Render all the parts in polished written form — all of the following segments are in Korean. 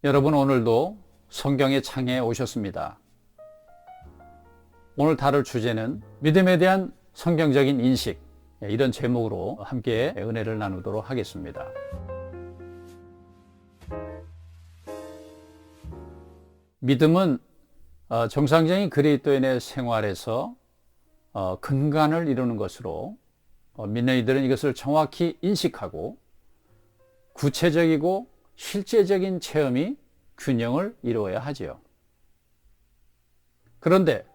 여러분, 오늘도 성경의 창에 오셨습니다. 오늘 다룰 주제는 믿음에 대한 성경적인 인식, 이런 제목으로 함께 은혜를 나누도록 하겠습니다. 믿음은 정상적인 그리스도인의 생활에서 근간을 이루는 것으로 믿는 이들은 이것을 정확히 인식하고 구체적이고 실제적인 체험이 균형을 이루어야 하지요. 그런데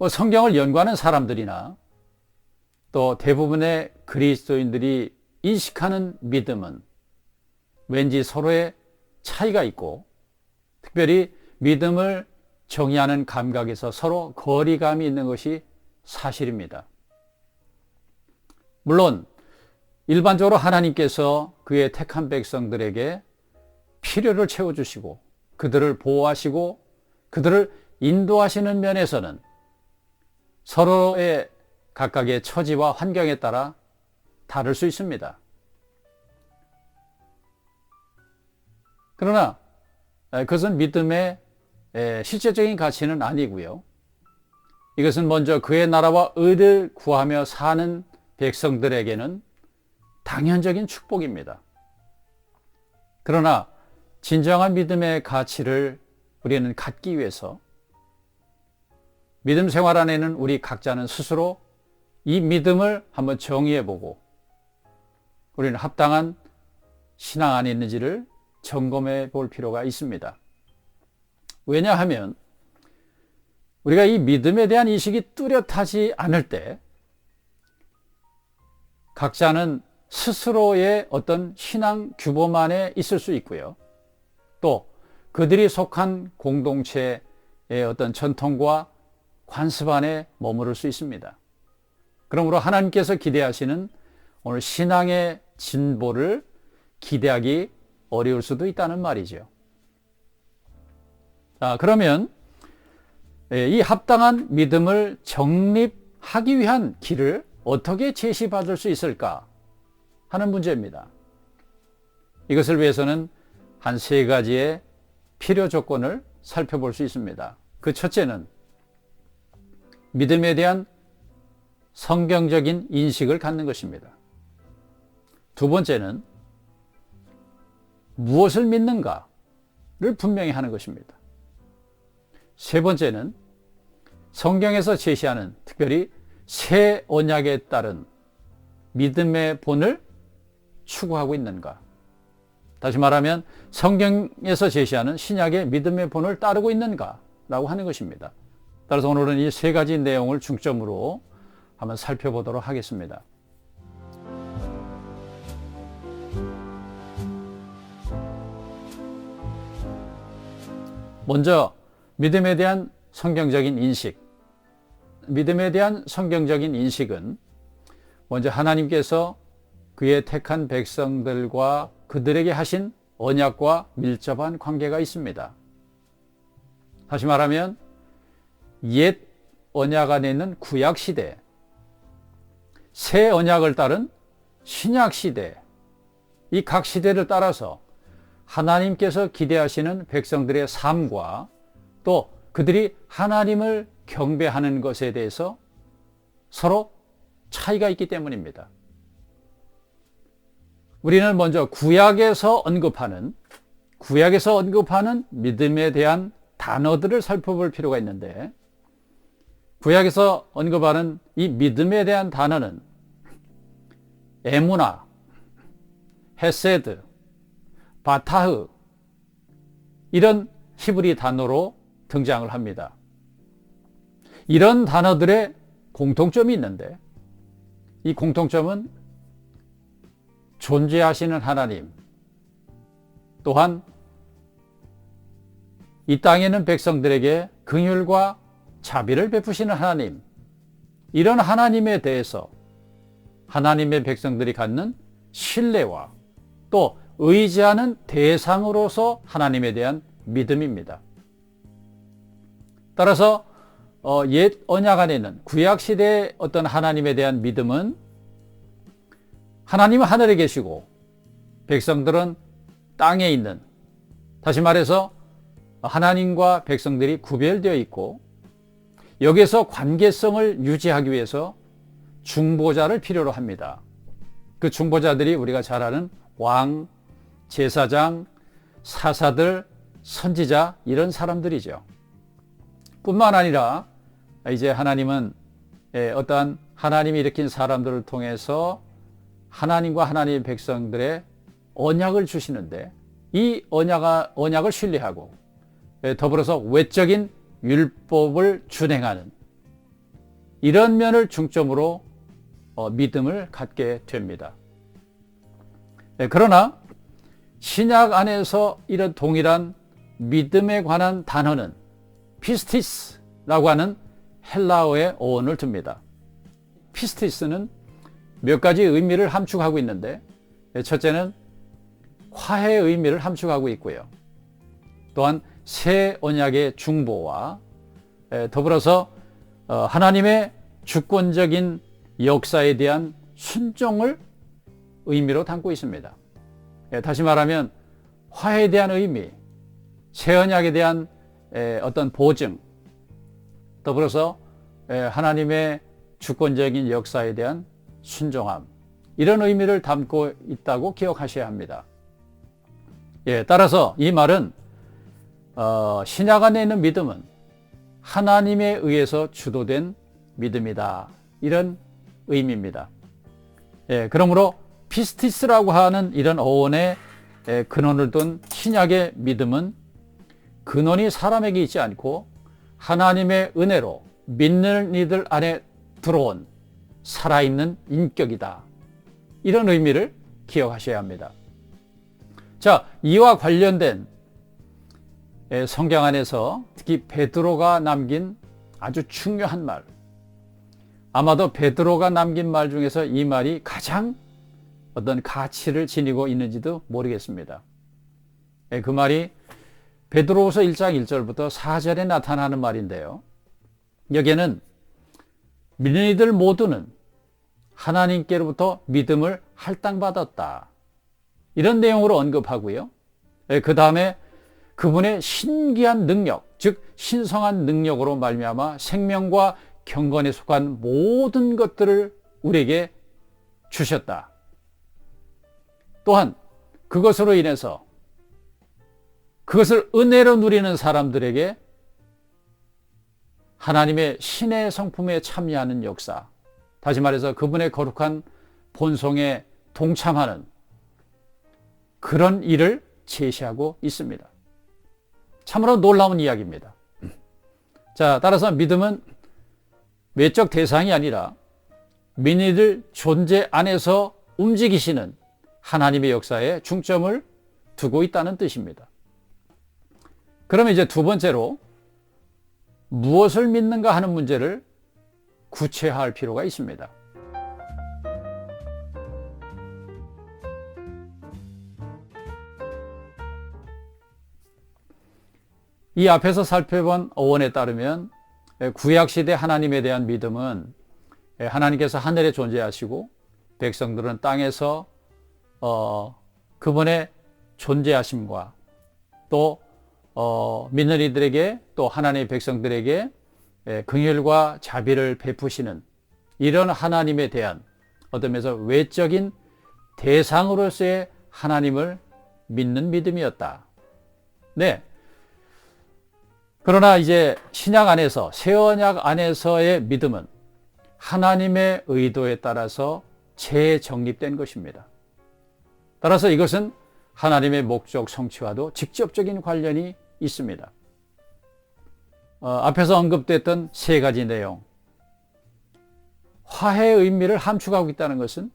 성경을 연구하는 사람들이나 또 대부분의 그리스도인들이 인식하는 믿음은 왠지 서로의 차이가 있고, 특별히 믿음을 정의하는 감각에서 서로 거리감이 있는 것이 사실입니다. 물론 일반적으로 하나님께서 그의 택한 백성들에게 필요를 채워주시고 그들을 보호하시고 그들을 인도하시는 면에서는 서로의 각각의 처지와 환경에 따라 다를 수 있습니다. 그러나 그것은 믿음의 실제적인 가치는 아니고요. 이것은 먼저 그의 나라와 의를 구하며 사는 백성들에게는 당연적인 축복입니다. 그러나 진정한 믿음의 가치를 우리는 갖기 위해서 믿음 생활 안에는 우리 각자는 스스로 이 믿음을 한번 정의해보고 우리는 합당한 신앙 안에 있는지를 점검해 볼 필요가 있습니다. 왜냐하면 우리가 이 믿음에 대한 인식이 뚜렷하지 않을 때 각자는 스스로의 어떤 신앙 규범 안에 있을 수 있고요. 또 그들이 속한 공동체의 어떤 전통과 관습 안에 머무를 수 있습니다. 그러므로 하나님께서 기대하시는 오늘 신앙의 진보를 기대하기 어려울 수도 있다는 말이죠. 그러면 이 합당한 믿음을 정립하기 위한 길을 어떻게 제시받을 수 있을까 하는 문제입니다. 이것을 위해서는 한 세 가지의 필요 조건을 살펴볼 수 있습니다. 그 첫째는 믿음에 대한 성경적인 인식을 갖는 것입니다. 두 번째는 무엇을 믿는가를 분명히 하는 것입니다. 세 번째는 성경에서 제시하는 특별히 새 언약에 따른 믿음의 본을 추구하고 있는가. 다시 말하면 성경에서 제시하는 신약의 믿음의 본을 따르고 있는가라고 하는 것입니다. 따라서 오늘은 이 세 가지 내용을 중점으로 한번 살펴보도록 하겠습니다. 먼저 믿음에 대한 성경적인 인식. 믿음에 대한 성경적인 인식은 먼저 하나님께서 그의 택한 백성들과 그들에게 하신 언약과 밀접한 관계가 있습니다. 다시 말하면 옛 언약 안에 있는 구약 시대, 새 언약을 따른 신약 시대, 이 각 시대를 따라서 하나님께서 기대하시는 백성들의 삶과 또 그들이 하나님을 경배하는 것에 대해서 서로 차이가 있기 때문입니다. 우리는 먼저 구약에서 언급하는 믿음에 대한 단어들을 살펴볼 필요가 있는데, 구약에서 언급하는 이 믿음에 대한 단어는 에무나, 헤세드, 바타흐, 이런 히브리 단어로 등장을 합니다. 이런 단어들의 공통점이 있는데, 이 공통점은 존재하시는 하나님, 또한 이 땅에 있는 백성들에게 긍휼과 자비를 베푸시는 하나님, 이런 하나님에 대해서 하나님의 백성들이 갖는 신뢰와 또 의지하는 대상으로서 하나님에 대한 믿음입니다. 따라서 옛 언약 안에 있는 구약 시대의 어떤 하나님에 대한 믿음은 하나님은 하늘에 계시고 백성들은 땅에 있는 다시 말해서 하나님과 백성들이 구별되어 있고 여기에서 관계성을 유지하기 위해서 중보자를 필요로 합니다. 그 중보자들이 우리가 잘 아는 왕, 제사장, 사사들, 선지자 이런 사람들이죠. 뿐만 아니라 이제 하나님은 어떠한 하나님이 일으킨 사람들을 통해서 하나님과 하나님의 백성들의 언약을 주시는데 이 언약을 신뢰하고 더불어서 외적인 율법을 준행하는 이런 면을 중점으로 믿음을 갖게 됩니다. 그러나 신약 안에서 이런 동일한 믿음에 관한 단어는 피스티스라고 하는 헬라어의 어원을 둡니다. 피스티스는 몇 가지 의미를 함축하고 있는데 첫째는 화해의 의미를 함축하고 있고요. 또한 새 언약의 중보와 더불어서 하나님의 주권적인 역사에 대한 순종을 의미로 담고 있습니다. 다시 말하면 화해에 대한 의미, 새 언약에 대한 어떤 보증, 더불어서 하나님의 주권적인 역사에 대한 순종함, 이런 의미를 담고 있다고 기억하셔야 합니다. 따라서 이 말은 신약 안에 있는 믿음은 하나님에 의해서 주도된 믿음이다, 이런 의미입니다. 그러므로 피스티스라고 하는 이런 어원의 근원을 둔 신약의 믿음은 근원이 사람에게 있지 않고 하나님의 은혜로 믿는 이들 안에 들어온 살아있는 인격이다, 이런 의미를 기억하셔야 합니다. 자, 이와 관련된 성경 안에서 특히 베드로가 남긴 아주 중요한 말, 아마도 베드로가 남긴 말 중에서 이 말이 가장 어떤 가치를 지니고 있는지도 모르겠습니다. 그 말이 베드로후서 1장 1절부터 4절에 나타나는 말인데요. 여기에는 믿는 이들 모두는 하나님께로부터 믿음을 할당받았다, 이런 내용으로 언급하고요. 그 다음에 그분의 신기한 능력, 즉 신성한 능력으로 말미암아 생명과 경건에 속한 모든 것들을 우리에게 주셨다. 또한 그것으로 인해서 그것을 은혜로 누리는 사람들에게 하나님의 신의 성품에 참여하는 역사, 다시 말해서 그분의 거룩한 본성에 동참하는 그런 일을 제시하고 있습니다. 참으로 놀라운 이야기입니다. 자, 따라서 믿음은 외적 대상이 아니라 믿는 이들 존재 안에서 움직이시는 하나님의 역사에 중점을 두고 있다는 뜻입니다. 그러면 이제 두 번째로 무엇을 믿는가 하는 문제를 구체화할 필요가 있습니다. 이 앞에서 살펴본 어원에 따르면 구약시대 하나님에 대한 믿음은 하나님께서 하늘에 존재하시고 백성들은 땅에서 그분의 존재하심과 또 믿는 이들에게 또 하나님의 백성들에게 긍휼과 자비를 베푸시는 이런 하나님에 대한 어떤 면에서 외적인 대상으로서의 하나님을 믿는 믿음이었다. 네. 그러나 이제 신약 안에서, 새 언약 안에서의 믿음은 하나님의 의도에 따라서 재정립된 것입니다. 따라서 이것은 하나님의 목적 성취와도 직접적인 관련이 있습니다. 앞에서 언급됐던 세 가지 내용, 화해의 의미를 함축하고 있다는 것은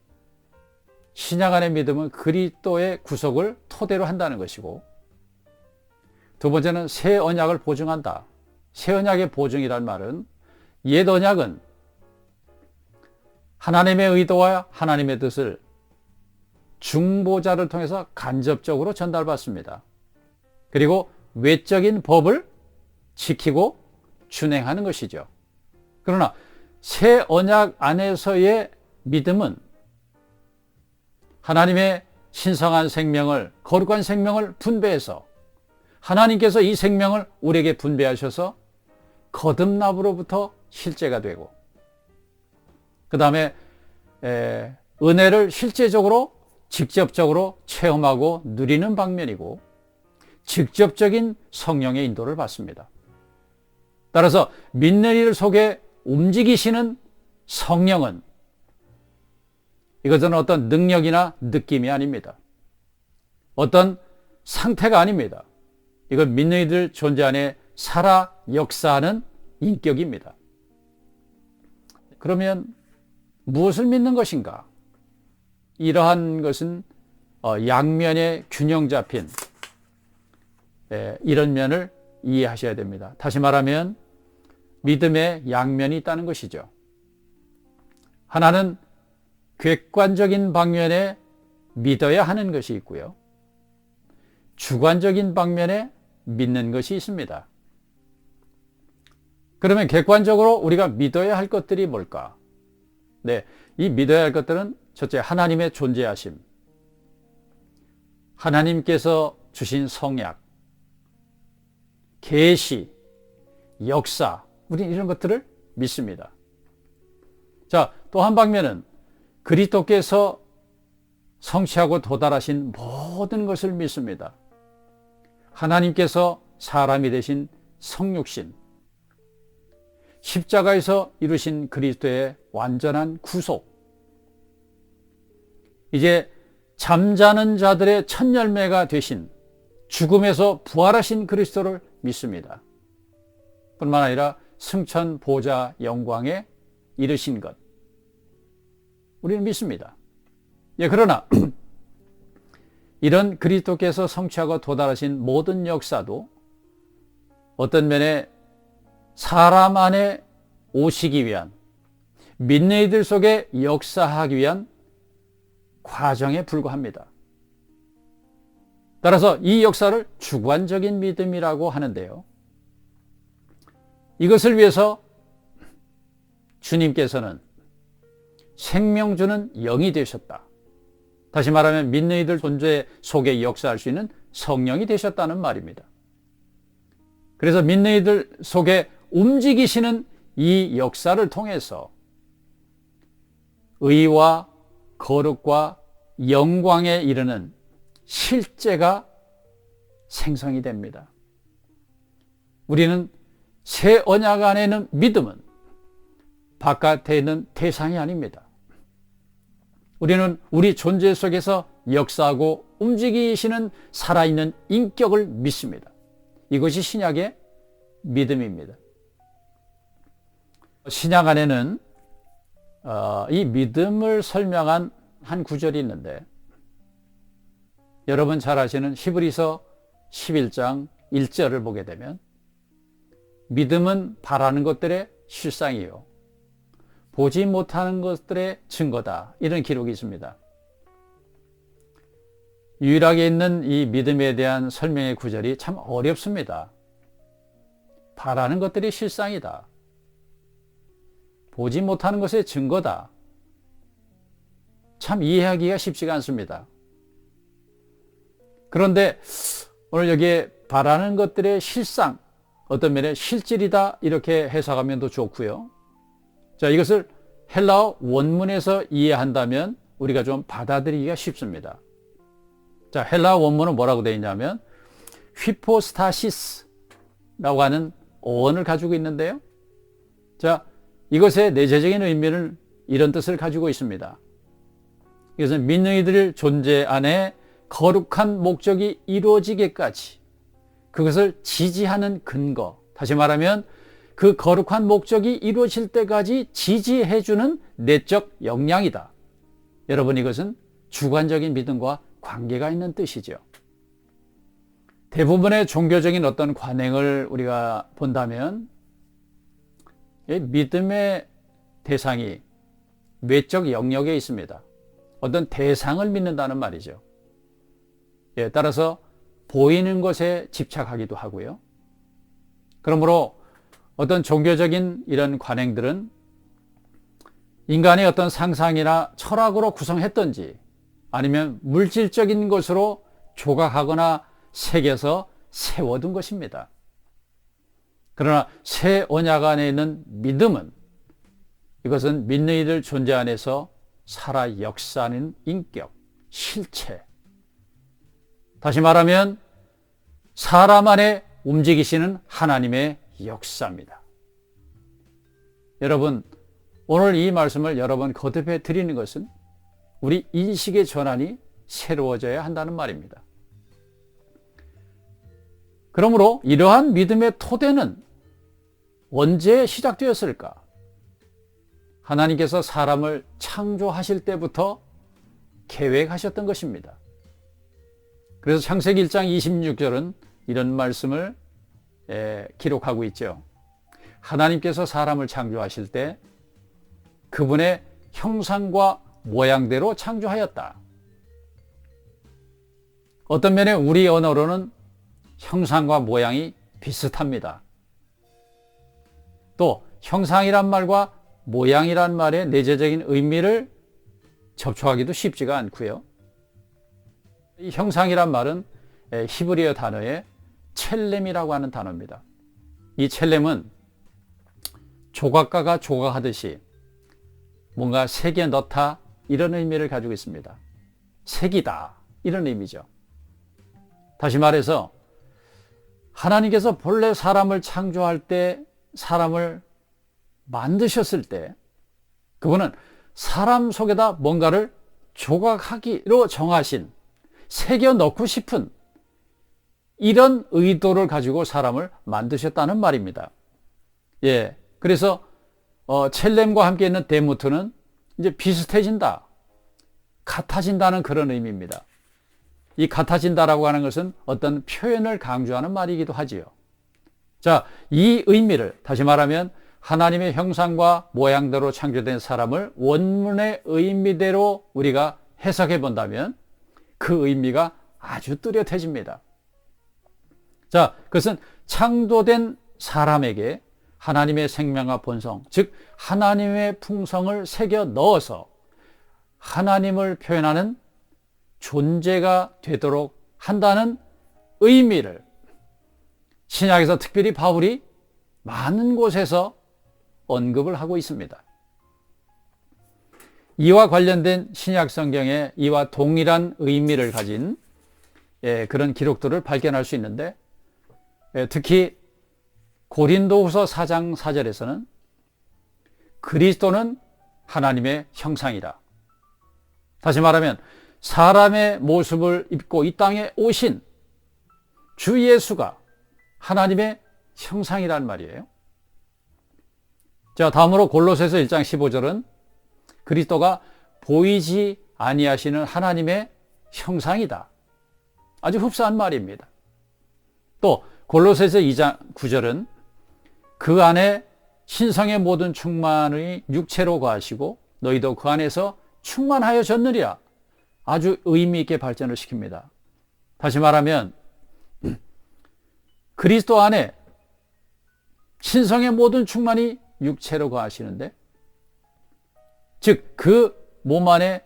신약 안의 믿음은 그리스도의 구속을 토대로 한다는 것이고, 두 번째는 새 언약을 보증한다. 새 언약의 보증이란 말은 옛 언약은 하나님의 의도와 하나님의 뜻을 중보자를 통해서 간접적으로 전달받습니다. 그리고 외적인 법을 지키고 준행하는 것이죠. 그러나 새 언약 안에서의 믿음은 하나님의 신성한 생명을, 거룩한 생명을 분배해서 하나님께서 이 생명을 우리에게 분배하셔서 거듭남으로부터 실제가 되고, 그 다음에 은혜를 실제적으로 직접적으로 체험하고 누리는 방면이고, 직접적인 성령의 인도를 받습니다. 따라서 믿는 이들 속에 움직이시는 성령은 이것은 어떤 능력이나 느낌이 아닙니다. 어떤 상태가 아닙니다. 이건 믿는 이들 존재 안에 살아 역사하는 인격입니다. 그러면 무엇을 믿는 것인가? 이러한 것은 양면의 균형 잡힌 이런 면을 이해하셔야 됩니다. 다시 말하면 믿음의 양면이 있다는 것이죠. 하나는 객관적인 방면에 믿어야 하는 것이 있고요. 주관적인 방면에 믿는 것이 있습니다. 그러면 객관적으로 우리가 믿어야 할 것들이 뭘까? 네, 이 믿어야 할 것들은 첫째, 하나님의 존재하심, 하나님께서 주신 성약, 계시, 역사, 우리는 이런 것들을 믿습니다. 자, 또 한 방면은 그리스도께서 성취하고 도달하신 모든 것을 믿습니다. 하나님께서 사람이 되신 성육신, 십자가에서 이루신 그리스도의 완전한 구속, 이제 잠자는 자들의 첫 열매가 되신 죽음에서 부활하신 그리스도를 믿습니다. 뿐만 아니라 승천 보좌 영광에 이르신 것, 우리는 믿습니다. 예, 그러나 이런 그리스도께서 성취하고 도달하신 모든 역사도 어떤 면에 사람 안에 오시기 위한, 믿는 이들 속에 역사하기 위한 과정에 불과합니다. 따라서 이 역사를 주관적인 믿음이라고 하는데요. 이것을 위해서 주님께서는 생명 주는 영이 되셨다. 다시 말하면 믿는 이들 존재 속에 역사할 수 있는 성령이 되셨다는 말입니다. 그래서 믿는 이들 속에 움직이시는 이 역사를 통해서 의와 거룩과 영광에 이르는 실제가 생성이 됩니다. 우리는 새 언약 안에 있는 믿음은 바깥에 있는 대상이 아닙니다. 우리는 우리 존재 속에서 역사하고 움직이시는 살아있는 인격을 믿습니다. 이것이 신약의 믿음입니다. 신약 안에는 이 믿음을 설명한 한 구절이 있는데, 여러분 잘 아시는 히브리서 11장 1절을 보게 되면 믿음은 바라는 것들의 실상이요 보지 못하는 것들의 증거다, 이런 기록이 있습니다. 유일하게 있는 이 믿음에 대한 설명의 구절이 참 어렵습니다. 바라는 것들이 실상이다, 보지 못하는 것의 증거다. 참 이해하기가 쉽지가 않습니다. 그런데 오늘 여기에 바라는 것들의 실상, 어떤 면에 실질이다, 이렇게 해석하면 더 좋고요. 자, 이것을 헬라어 원문에서 이해한다면 우리가 좀 받아들이기가 쉽습니다. 자, 헬라어 원문은 뭐라고 되어 있냐면 휘포스타시스라고 하는 어원을 가지고 있는데요. 자, 이것의 내재적인 의미는 이런 뜻을 가지고 있습니다. 이것은 믿는 이들 존재 안에 거룩한 목적이 이루어지기까지 그것을 지지하는 근거, 다시 말하면 그 거룩한 목적이 이루어질 때까지 지지해주는 내적 역량이다. 여러분, 이것은 주관적인 믿음과 관계가 있는 뜻이죠. 대부분의 종교적인 어떤 관행을 우리가 본다면 믿음의 대상이 외적 영역에 있습니다. 어떤 대상을 믿는다는 말이죠. 예, 따라서 보이는 것에 집착하기도 하고요. 그러므로 어떤 종교적인 이런 관행들은 인간의 어떤 상상이나 철학으로 구성했던지 아니면 물질적인 것으로 조각하거나 새겨서 세워둔 것입니다. 그러나 새 언약 안에 있는 믿음은, 이것은 믿는 이들 존재 안에서 살아 역사하는 인격, 실체. 다시 말하면 사람 안에 움직이시는 하나님의 역사입니다. 여러분, 오늘 이 말씀을 여러 번 거듭해 드리는 것은 우리 인식의 전환이 새로워져야 한다는 말입니다. 그러므로 이러한 믿음의 토대는 언제 시작되었을까? 하나님께서 사람을 창조하실 때부터 계획하셨던 것입니다. 그래서 창세기 1장 26절은 이런 말씀을 기록하고 있죠. 하나님께서 사람을 창조하실 때 그분의 형상과 모양대로 창조하였다. 어떤 면에 우리 언어로는 형상과 모양이 비슷합니다. 또 형상이란 말과 모양이란 말의 내재적인 의미를 접촉하기도 쉽지가 않고요. 이 형상이란 말은 히브리어 단어의 첼렘이라고 하는 단어입니다. 이 첼렘은 조각가가 조각하듯이 뭔가 새겨 넣다, 이런 의미를 가지고 있습니다. 색이다, 이런 의미죠. 다시 말해서 하나님께서 본래 사람을 창조할 때, 사람을 만드셨을 때 그분은 사람 속에다 뭔가를 조각하기로 정하신, 새겨 넣고 싶은 이런 의도를 가지고 사람을 만드셨다는 말입니다. 예, 그래서 첼렘과 함께 있는 데무트는 이제 비슷해진다, 같아진다는 그런 의미입니다. 이 같아진다라고 하는 것은 어떤 표현을 강조하는 말이기도 하지요. 자, 이 의미를 다시 말하면 하나님의 형상과 모양대로 창조된 사람을 원문의 의미대로 우리가 해석해 본다면 그 의미가 아주 뚜렷해집니다. 자, 그것은 창조된 사람에게 하나님의 생명과 본성, 즉 하나님의 풍성을 새겨 넣어서 하나님을 표현하는 존재가 되도록 한다는 의미를 신약에서 특별히 바울이 많은 곳에서 언급을 하고 있습니다. 이와 관련된 신약 성경에 이와 동일한 의미를 가진 그런 기록들을 발견할 수 있는데, 특히 고린도후서 4장 4절에서는 그리스도는 하나님의 형상이라. 다시 말하면 사람의 모습을 입고 이 땅에 오신 주 예수가 하나님의 형상이란 말이에요. 자, 다음으로 골로새서 1장 15절은 그리스도가 보이지 아니하시는 하나님의 형상이다. 아주 흡사한 말입니다. 또 골로새서 2장 9절은 그 안에 신성의 모든 충만이 육체로 거하시고 너희도 그 안에서 충만하여졌느리라. 아주 의미 있게 발전을 시킵니다. 다시 말하면 그리스도 안에 신성의 모든 충만이 육체로 거하시는데, 즉 그 몸 안에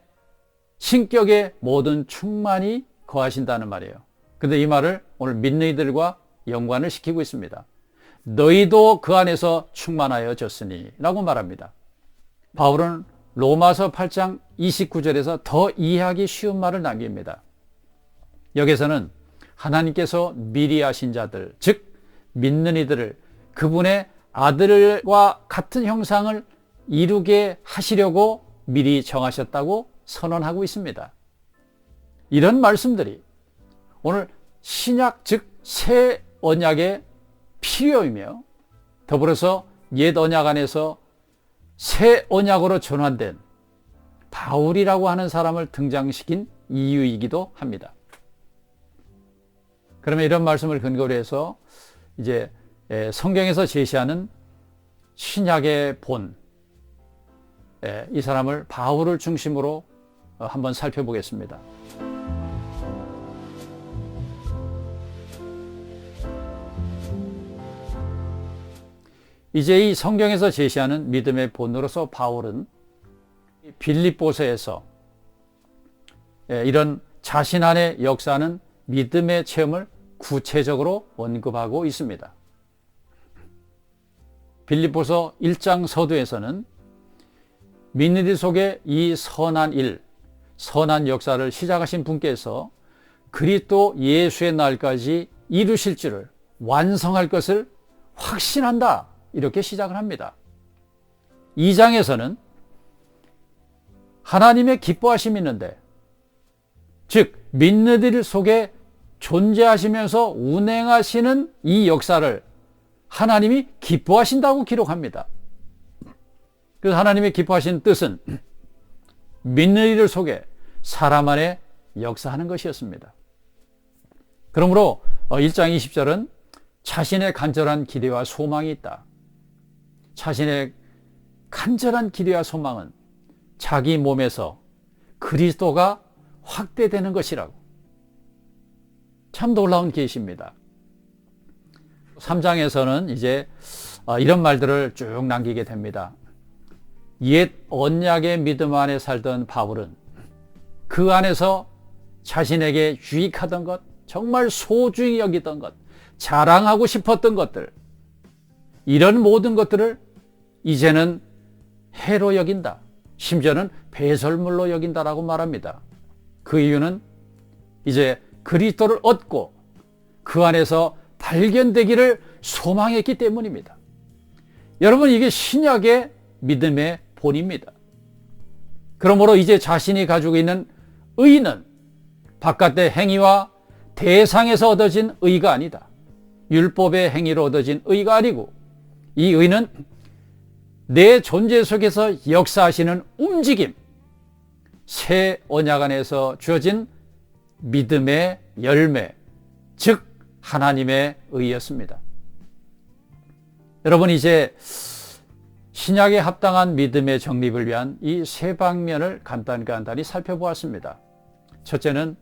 신격의 모든 충만이 거하신다는 말이에요. 그런데 이 말을 오늘 믿는 이들과 연관을 시키고 있습니다. 너희도 그 안에서 충만하여졌으니 라고 말합니다. 바울은 로마서 8장 29절에서 더 이해하기 쉬운 말을 남깁니다. 여기서는 하나님께서 미리 하신 자들, 즉 믿는 이들을 그분의 아들과 같은 형상을 이루게 하시려고 미리 정하셨다고 선언하고 있습니다. 이런 말씀들이 오늘 신약, 즉 새 언약의 필요이며 더불어서 옛 언약 안에서 새 언약으로 전환된 바울이라고 하는 사람을 등장시킨 이유이기도 합니다. 그러면 이런 말씀을 근거로 해서 이제 성경에서 제시하는 신약의 본, 이 사람을 바울을 중심으로 한번 살펴보겠습니다. 이제 이 성경에서 제시하는 믿음의 본으로서 바울은 빌립보서에서 이런 자신 안에 역사하는 믿음의 체험을 구체적으로 언급하고 있습니다. 빌립보서 1장 서두에서는 믿는 이 속에 이 선한 일, 선한 역사를 시작하신 분께서 그리스도 예수의 날까지 이루실 줄을, 완성할 것을 확신한다, 이렇게 시작을 합니다. 2장에서는 하나님의 기뻐하심이 있는데, 즉 믿는 일 속에 존재하시면서 운행하시는 이 역사를 하나님이 기뻐하신다고 기록합니다. 그래서 하나님의 기뻐하시는 뜻은 믿는 일 속에 사람 안에 역사하는 것이었습니다. 그러므로 1장 20절은 자신의 간절한 기대와 소망이 있다. 자신의 간절한 기대와 소망은 자기 몸에서 그리스도가 확대되는 것이라고. 참 놀라운 계시입니다. 3장에서는 이제 이런 말들을 쭉 남기게 됩니다. 옛 언약의 믿음 안에 살던 바울은 그 안에서 자신에게 유익하던 것, 정말 소중히 여기던 것, 자랑하고 싶었던 것들, 이런 모든 것들을 이제는 해로 여긴다. 심지어는 배설물로 여긴다라고 말합니다. 그 이유는 이제 그리스도를 얻고 그 안에서 발견되기를 소망했기 때문입니다. 여러분, 이게 신약의 믿음의 본입니다. 그러므로 이제 자신이 가지고 있는 의는 바깥의 행위와 대상에서 얻어진 의가 아니다. 율법의 행위로 얻어진 의가 아니고, 이 의는 내 존재 속에서 역사하시는 움직임, 새 언약 안에서 주어진 믿음의 열매, 즉 하나님의 의였습니다. 여러분, 이제 신약에 합당한 믿음의 정립을 위한 이 세 방면을 간단히 살펴보았습니다. 첫째는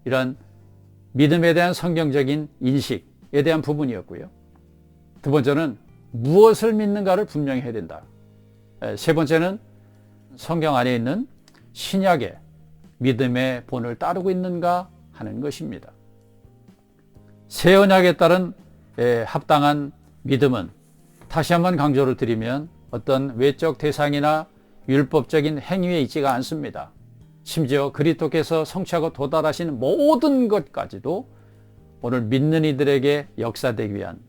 이런 믿음에 대한 성경적인 인식에 대한 부분이었고요. 두 번째는 무엇을 믿는가를 분명히 해야 된다. 세 번째는 성경 안에 있는 신약의 믿음의 본을 따르고 있는가 하는 것입니다. 새 언약에 따른 합당한 믿음은 다시 한번 강조를 드리면 어떤 외적 대상이나 율법적인 행위에 있지가 않습니다. 심지어 그리스도께서 성취하고 도달하신 모든 것까지도 오늘 믿는 이들에게 역사되기 위한,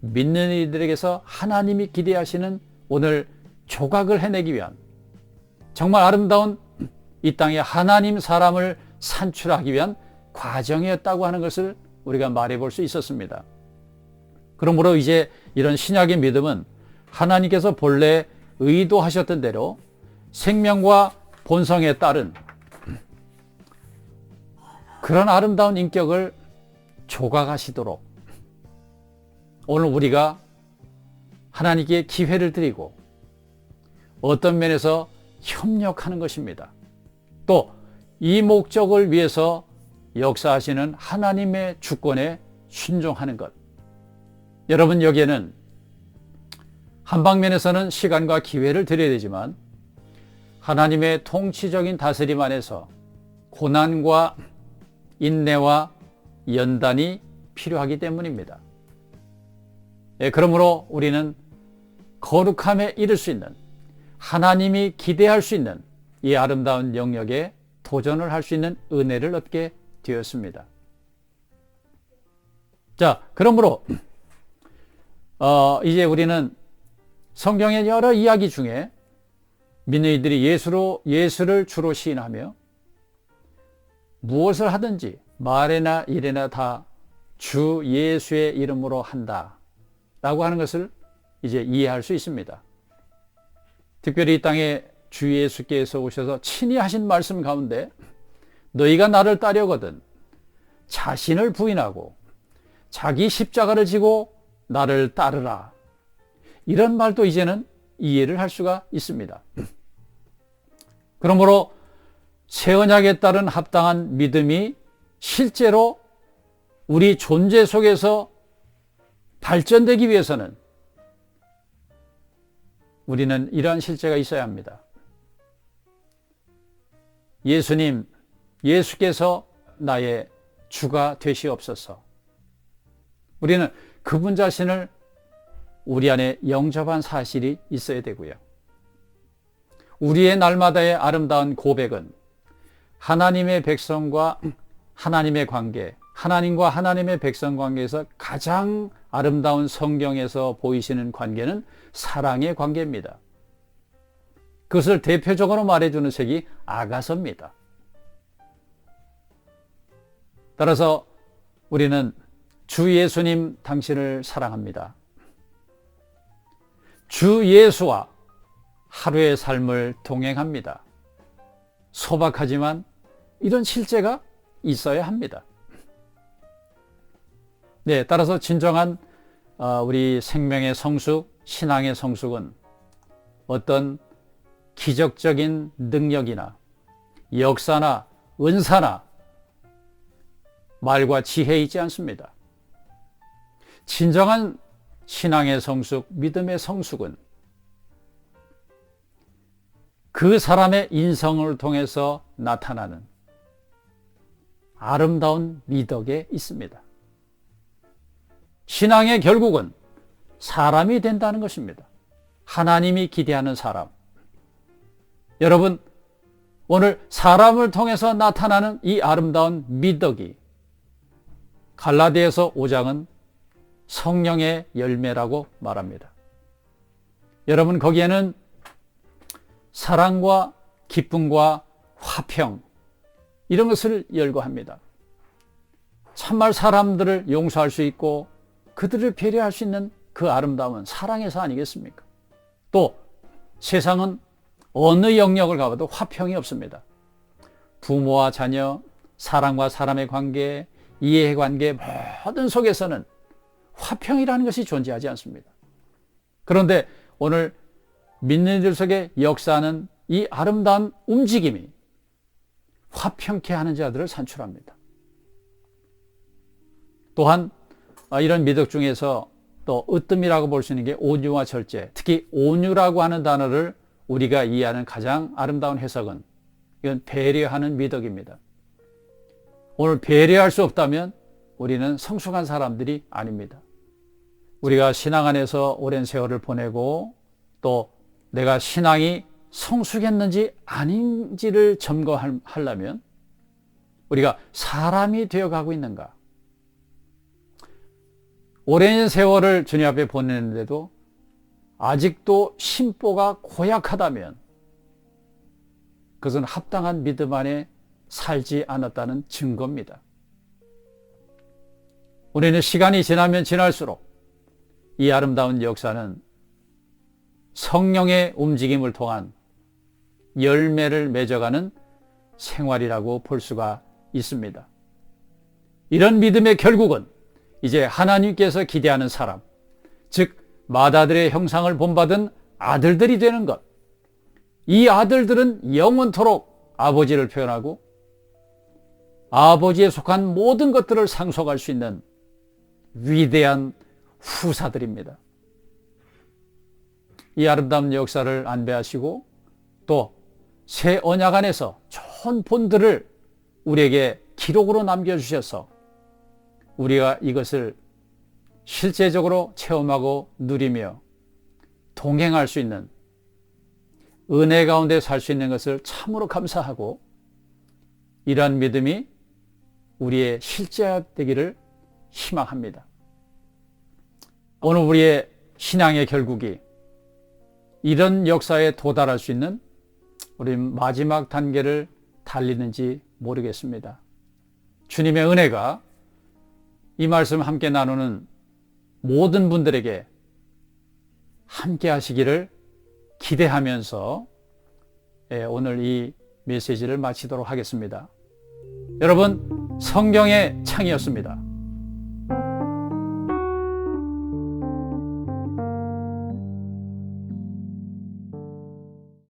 믿는 이들에게서 하나님이 기대하시는 오늘 조각을 해내기 위한 정말 아름다운 이 땅에 하나님 사람을 산출하기 위한 과정이었다고 하는 것을 우리가 말해볼 수 있었습니다. 그러므로 이제 이런 신약의 믿음은 하나님께서 본래 의도하셨던 대로 생명과 본성에 따른 그런 아름다운 인격을 조각하시도록 오늘 우리가 하나님께 기회를 드리고 어떤 면에서 협력하는 것입니다. 또 이 목적을 위해서 역사하시는 하나님의 주권에 순종하는 것. 여러분, 여기에는 한 방면에서는 시간과 기회를 드려야 되지만 하나님의 통치적인 다스림 안에서 고난과 인내와 연단이 필요하기 때문입니다. 그러므로 우리는 거룩함에 이를 수 있는, 하나님이 기대할 수 있는 이 아름다운 영역에 도전을 할 수 있는 은혜를 얻게 되었습니다. 자, 그러므로 이제 우리는 성경의 여러 이야기 중에 믿는 이들이 예수를 주로 시인하며 무엇을 하든지 말이나 일이나 다 주 예수의 이름으로 한다 라고 하는 것을 이제 이해할 수 있습니다. 특별히 이 땅에 주 예수께서 오셔서 친히 하신 말씀 가운데 너희가 나를 따려거든 자신을 부인하고 자기 십자가를 지고 나를 따르라, 이런 말도 이제는 이해를 할 수가 있습니다. 그러므로 새 언약에 따른 합당한 믿음이 실제로 우리 존재 속에서 발전되기 위해서는 우리는 이러한 실제가 있어야 합니다. 예수께서 나의 주가 되시옵소서. 우리는 그분 자신을 우리 안에 영접한 사실이 있어야 되고요. 우리의 날마다의 아름다운 고백은 하나님의 백성과 하나님의 관계, 하나님과 하나님의 백성 관계에서 가장 아름다운 성경에서 보이시는 관계는 사랑의 관계입니다. 그것을 대표적으로 말해주는 책이 아가서입니다. 따라서 우리는 주 예수님 당신을 사랑합니다. 주 예수와 하루의 삶을 동행합니다. 소박하지만 이런 실제가 있어야 합니다. 네, 따라서 진정한 우리 생명의 성숙, 신앙의 성숙은 어떤 기적적인 능력이나 역사나 은사나 말과 지혜에 있지 않습니다. 진정한 신앙의 성숙, 믿음의 성숙은 그 사람의 인성을 통해서 나타나는 아름다운 미덕에 있습니다. 신앙의 결국은 사람이 된다는 것입니다. 하나님이 기대하는 사람. 여러분, 오늘 사람을 통해서 나타나는 이 아름다운 미덕이 갈라디아서 5장은 성령의 열매라고 말합니다. 여러분, 거기에는 사랑과 기쁨과 화평, 이런 것을 열거합니다. 참말 사람들을 용서할 수 있고 그들을 배려할 수 있는 그 아름다움은 사랑에서 아니겠습니까? 또 세상은 어느 영역을 가봐도 화평이 없습니다. 부모와 자녀, 사람과 사람의 관계, 이해관계 모든 속에서는 화평이라는 것이 존재하지 않습니다. 그런데 오늘 믿는 이들 속에 역사하는 이 아름다운 움직임이 화평케 하는 자들을 산출합니다. 또한 이런 미덕 중에서 또 으뜸이라고 볼 수 있는 게 온유와 절제, 특히 온유라고 하는 단어를 우리가 이해하는 가장 아름다운 해석은 이건 배려하는 미덕입니다. 오늘 배려할 수 없다면 우리는 성숙한 사람들이 아닙니다. 우리가 신앙 안에서 오랜 세월을 보내고 또 내가 신앙이 성숙했는지 아닌지를 점검하려면 우리가 사람이 되어가고 있는가? 오랜 세월을 주님 앞에 보냈는데도 아직도 심보가 고약하다면 그것은 합당한 믿음 안에 살지 않았다는 증거입니다. 우리는 시간이 지나면 지날수록 이 아름다운 역사는 성령의 움직임을 통한 열매를 맺어가는 생활이라고 볼 수가 있습니다. 이런 믿음의 결국은 이제 하나님께서 기대하는 사람, 즉 맏아들의 형상을 본받은 아들들이 되는 것. 이 아들들은 영원토록 아버지를 표현하고 아버지에 속한 모든 것들을 상속할 수 있는 위대한 후사들입니다. 이 아름다운 역사를 안배하시고 또 새 언약 안에서 좋은 본들을 우리에게 기록으로 남겨주셔서 우리가 이것을 실제적으로 체험하고 누리며 동행할 수 있는 은혜 가운데 살 수 있는 것을 참으로 감사하고 이러한 믿음이 우리의 실제되기를 희망합니다. 오늘 우리의 신앙의 결국이 이런 역사에 도달할 수 있는 우리 마지막 단계를 달리는지 모르겠습니다. 주님의 은혜가 이 말씀 함께 나누는 모든 분들에게 함께 하시기를 기대하면서 오늘 이 메시지를 마치도록 하겠습니다. 여러분, 성경의 창이었습니다.